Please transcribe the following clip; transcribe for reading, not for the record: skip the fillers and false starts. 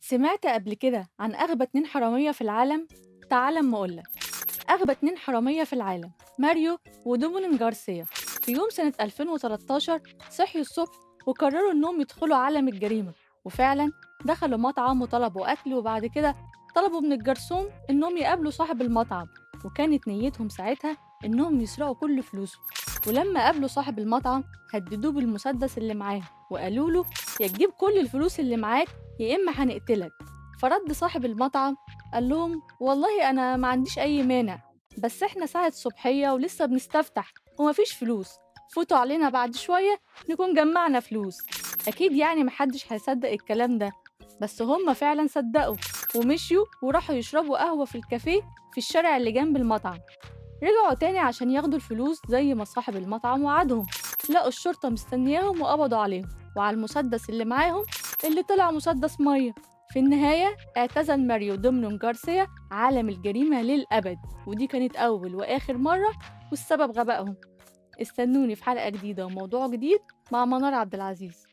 سمعت قبل كده عن أغبى 2 حرامية في العالم؟ تعال أما أقولك. أغبى 2 حرامية في العالم ماريو ودومينين جارسيا. في يوم سنة 2013 صحيوا الصبح وقرروا إنهم يدخلوا عالم الجريمة، وفعلا دخلوا مطعم وطلبوا أكل، وبعد كده طلبوا من الجرسون إنهم يقابلوا صاحب المطعم، وكانت نيتهم ساعتها إنهم يسرقوا كل فلوسه. ولما قابلوا صاحب المطعم هددوه بالمسدس اللي معاه وقالوا له: يا تجيب كل الفلوس اللي معاك يا إما هنقتلك. فرد صاحب المطعم قال لهم: والله أنا ما عنديش أي مانع، بس إحنا ساعة صبحية ولسه بنستفتح ومفيش فلوس، فوتوا علينا بعد شوية نكون جمعنا فلوس. أكيد يعني محدش هيصدق الكلام ده، بس هما فعلا صدقوا ومشيوا وراحوا يشربوا قهوة في الكافيه في الشارع اللي جنب المطعم. رجعوا تاني عشان ياخدوا الفلوس زي ما صاحب المطعم وعدهم، لقوا الشرطة مستنياهم وقبضوا عليهم وعلى المسدس اللي معاهم، اللي طلع مسدس مية. في النهاية اعتزل ماريو دومينون جارسيا عالم الجريمة للأبد، ودي كانت أول وآخر مرة، والسبب غبائهم. استنوني في حلقة جديدة وموضوع جديد مع منار عبد العزيز.